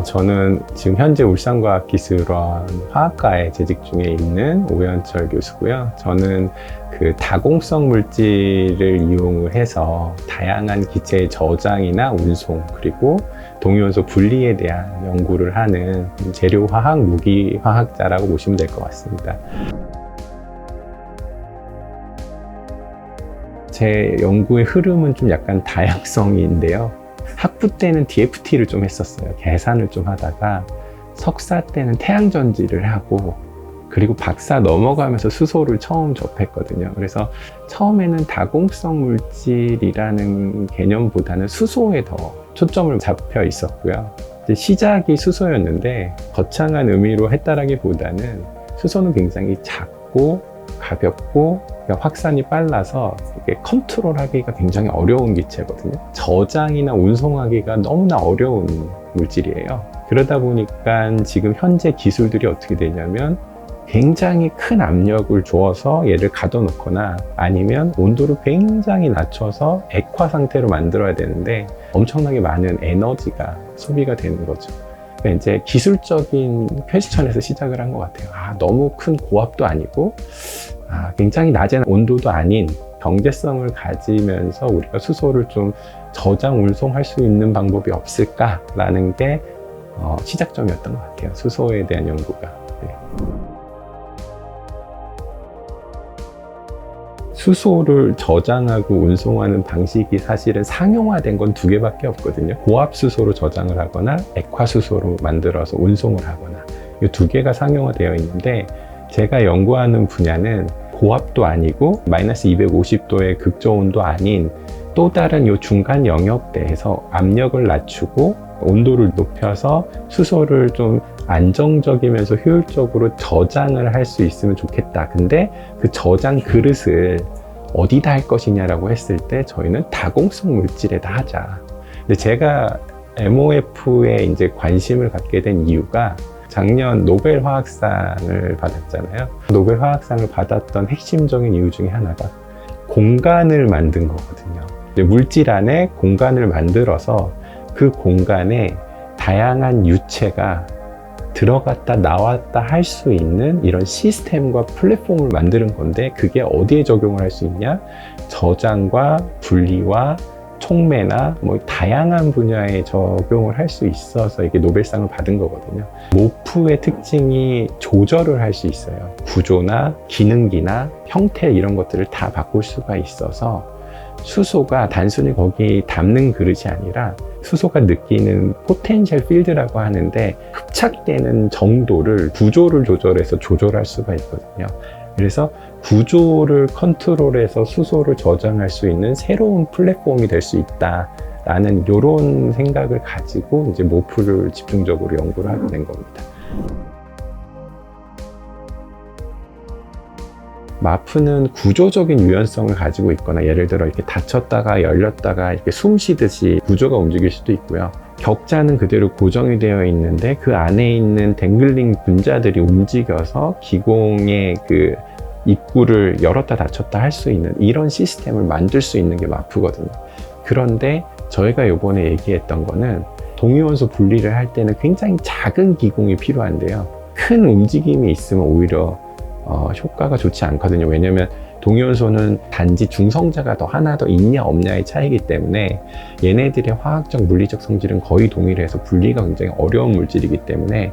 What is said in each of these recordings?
저는 지금 현재 울산과학기술원 화학과에 재직 중에 있는 오현철 교수고요. 저는 그 다공성 물질을 이용을 해서 다양한 기체의 저장이나 운송, 그리고 동위원소 분리에 대한 연구를 하는 재료화학 무기화학자라고 보시면 될 것 같습니다. 제 연구의 흐름은 좀 약간 다양성인데요. 학부 때는 DFT를 좀 했었어요. 계산을 좀 하다가 석사 때는 태양전지를 하고, 그리고 박사 넘어가면서 수소를 처음 접했거든요. 그래서 처음에는 다공성 물질이라는 개념보다는 수소에 더 초점을 잡혀 있었고요. 시작이 수소였는데 거창한 의미로 했다라기보다는 수소는 굉장히 작고 가볍고 확산이 빨라서 이게 컨트롤하기가 굉장히 어려운 기체거든요. 저장이나 운송하기가 너무나 어려운 물질이에요. 그러다 보니까 지금 현재 기술들이 어떻게 되냐면 굉장히 큰 압력을 주어서 얘를 가둬놓거나 아니면 온도를 굉장히 낮춰서 액화 상태로 만들어야 되는데 엄청나게 많은 에너지가 소비가 되는 거죠. 그러니까 이제 기술적인 퀘스천에서 시작을 한 것 같아요. 너무 큰 고압도 아니고 굉장히 낮은 온도도 아닌 경제성을 가지면서 우리가 수소를 좀 저장, 운송할 수 있는 방법이 없을까라는 게 시작점이었던 것 같아요. 수소에 대한 연구가. 네. 수소를 저장하고 운송하는 방식이 사실은 상용화된 건 두 개밖에 없거든요. 고압 수소로 저장을 하거나 액화 수소로 만들어서 운송을 하거나, 이 두 개가 상용화되어 있는데 제가 연구하는 분야는 고압도 아니고 마이너스 250도의 극저온도 아닌 또 다른 요 중간 영역대에서 압력을 낮추고 온도를 높여서 수소를 좀 안정적이면서 효율적으로 저장을 할 수 있으면 좋겠다. 근데 그 저장 그릇을 어디다 할 것이냐라고 했을 때 저희는 다공성 물질에다 하자. 근데 제가 MOF에 이제 관심을 갖게 된 이유가 작년 노벨 화학상을 받았잖아요. 노벨 화학상을 받았던 핵심적인 이유 중에 하나가 공간을 만든 거거든요. 물질 안에 공간을 만들어서 그 공간에 다양한 유체가 들어갔다 나왔다 할 수 있는 이런 시스템과 플랫폼을 만드는 건데, 그게 어디에 적용을 할 수 있냐? 저장과 분리와 촉매나 다양한 분야에 적용을 할 수 있어서 이게 노벨상을 받은 거거든요. 모프의 특징이 조절을 할 수 있어요. 구조나 기능기나 형태 이런 것들을 다 바꿀 수가 있어서 수소가 단순히 거기 담는 그릇이 아니라 수소가 느끼는 포텐셜 필드라고 하는데 흡착되는 정도를, 구조를 조절해서 조절할 수가 있거든요. 그래서 구조를 컨트롤해서 수소를 저장할 수 있는 새로운 플랫폼이 될 수 있다라는 이런 생각을 가지고 이제 모프를 집중적으로 연구를 하게 된 겁니다. 마프는 구조적인 유연성을 가지고 있거나, 예를 들어 이렇게 닫혔다가 열렸다가 이렇게 숨 쉬듯이 구조가 움직일 수도 있고요. 격자는 그대로 고정이 되어 있는데 그 안에 있는 댕글링 분자들이 움직여서 기공의 그 입구를 열었다 닫혔다 할 수 있는 이런 시스템을 만들 수 있는 게 마프거든요. 그런데 저희가 이번에 얘기했던 거는 동위원소 분리를 할 때는 굉장히 작은 기공이 필요한데요. 큰 움직임이 있으면 오히려 효과가 좋지 않거든요. 왜냐면 동위원소는 단지 중성자가 하나 더 있냐 없냐의 차이기 때문에 얘네들의 화학적 물리적 성질은 거의 동일해서 분리가 굉장히 어려운 물질이기 때문에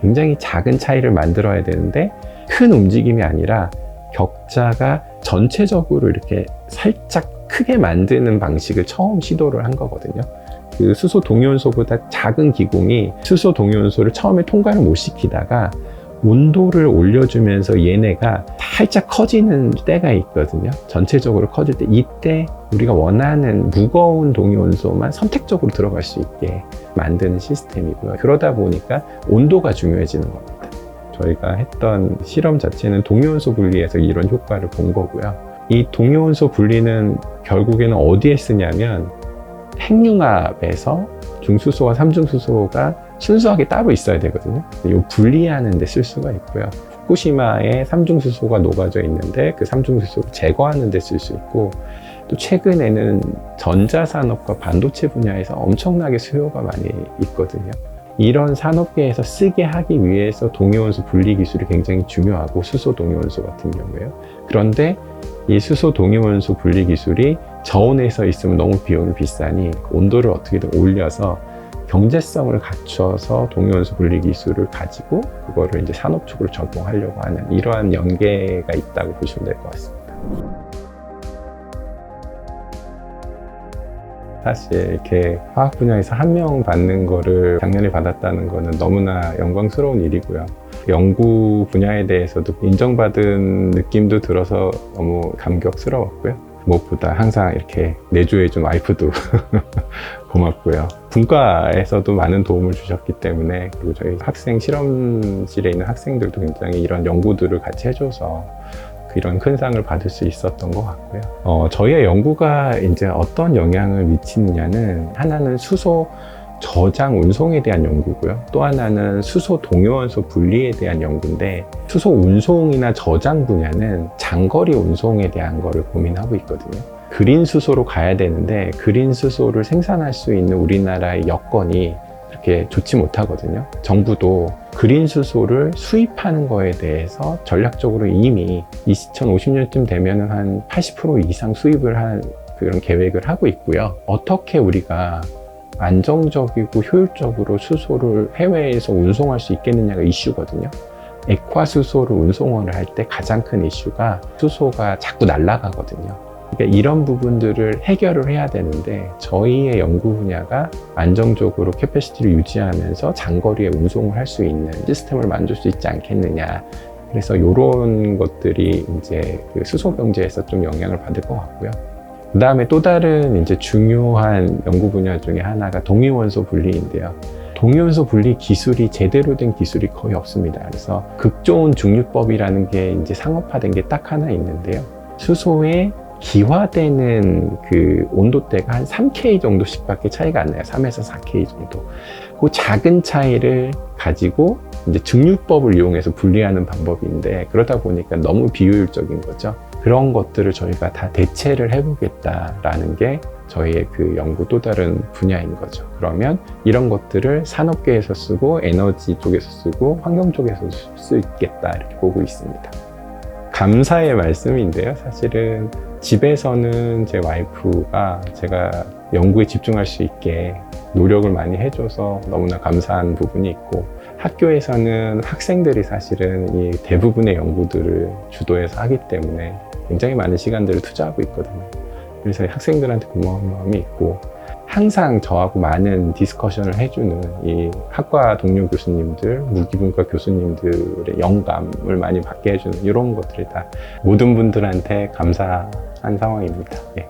굉장히 작은 차이를 만들어야 되는데, 큰 움직임이 아니라 격자가 전체적으로 이렇게 살짝 크게 만드는 방식을 처음 시도를 한 거거든요. 그 수소 동위원소보다 작은 기공이 수소 동위원소를 처음에 통과를 못 시키다가 온도를 올려주면서 얘네가 살짝 커지는 때가 있거든요. 전체적으로 커질 때, 이때 우리가 원하는 무거운 동위원소만 선택적으로 들어갈 수 있게 만드는 시스템이고요. 그러다 보니까 온도가 중요해지는 겁니다. 저희가 했던 실험 자체는 동위원소 분리에서 이런 효과를 본 거고요. 이 동위원소 분리는 결국에는 어디에 쓰냐면 핵융합에서 중수소와 삼중수소가 순수하게 따로 있어야 되거든요. 이 분리하는 데 쓸 수가 있고요. 후쿠시마에 삼중수소가 녹아져 있는데 그 삼중수소를 제거하는 데 쓸 수 있고, 또 최근에는 전자산업과 반도체 분야에서 엄청나게 수요가 많이 있거든요. 이런 산업계에서 쓰게 하기 위해서 동위원소 분리 기술이 굉장히 중요하고, 수소 동위원소 같은 경우에요. 그런데 이 수소 동위원소 분리 기술이 저온에서 있으면 너무 비용이 비싸니 온도를 어떻게든 올려서 경제성을 갖춰서 동위원소 분리 기술을 가지고 그거를 이제 산업 쪽으로 적용하려고 하는 이러한 연계가 있다고 보시면 될 것 같습니다. 사실 이렇게 화학 분야에서 한 명 받는 거를 작년에 받았다는 거는 너무나 영광스러운 일이고요. 연구 분야에 대해서도 인정받은 느낌도 들어서 너무 감격스러웠고요. 무엇보다 항상 이렇게 내조해준 와이프도 고맙고요. 분과에서도 많은 도움을 주셨기 때문에, 그리고 저희 학생 실험실에 있는 학생들도 굉장히 이런 연구들을 같이 해줘서 이런 큰 상을 받을 수 있었던 것 같고요. 저희의 연구가 이제 어떤 영향을 미치느냐는, 하나는 수소 저장 운송에 대한 연구고요. 또 하나는 수소 동위원소 분리에 대한 연구인데, 수소 운송이나 저장 분야는 장거리 운송에 대한 거를 고민하고 있거든요. 그린 수소로 가야 되는데 그린 수소를 생산할 수 있는 우리나라의 여건이 그렇게 좋지 못하거든요. 정부도 그린 수소를 수입하는 거에 대해서 전략적으로 이미 2050년쯤 되면 한 80% 이상 수입을 할 그런 계획을 하고 있고요. 어떻게 우리가 안정적이고 효율적으로 수소를 해외에서 운송할 수 있겠느냐가 이슈거든요. 액화 수소를 운송을 할 때 가장 큰 이슈가 수소가 자꾸 날아가거든요. 그러니까 이런 부분들을 해결을 해야 되는데, 저희의 연구 분야가 안정적으로 캐패시티를 유지하면서 장거리에 운송을 할 수 있는 시스템을 만들 수 있지 않겠느냐. 그래서 이런 것들이 이제 그 수소 경제에서 좀 영향을 받을 것 같고요. 그 다음에 또 다른 이제 중요한 연구 분야 중에 하나가 동위원소 분리인데요. 동위원소 분리 기술이 제대로 된 기술이 거의 없습니다. 그래서 극좋은 중류법이라는 게 이제 상업화된 게 딱 하나 있는데요. 수소의 기화되는 그 온도대가 한 3K 정도씩밖에 차이가 안 나요. 3에서 4K 정도. 그 작은 차이를 가지고 이제 증류법을 이용해서 분리하는 방법인데, 그러다 보니까 너무 비효율적인 거죠. 그런 것들을 저희가 다 대체를 해보겠다라는 게 저희의 그 연구 또 다른 분야인 거죠. 그러면 이런 것들을 산업계에서 쓰고 에너지 쪽에서 쓰고 환경 쪽에서 쓸 수 있겠다, 이렇게 보고 있습니다. 감사의 말씀인데요. 사실은 집에서는 제 와이프가 제가 연구에 집중할 수 있게 노력을 많이 해줘서 너무나 감사한 부분이 있고, 학교에서는 학생들이 사실은 이 대부분의 연구들을 주도해서 하기 때문에 굉장히 많은 시간들을 투자하고 있거든요. 그래서 학생들한테 고마운 마음이 있고, 항상 저하고 많은 디스커션을 해주는 이 학과 동료 교수님들, 무기분과 교수님들의 영감을 많이 받게 해주는 이런 것들이 다 모든 분들한테 감사한 상황입니다. 예.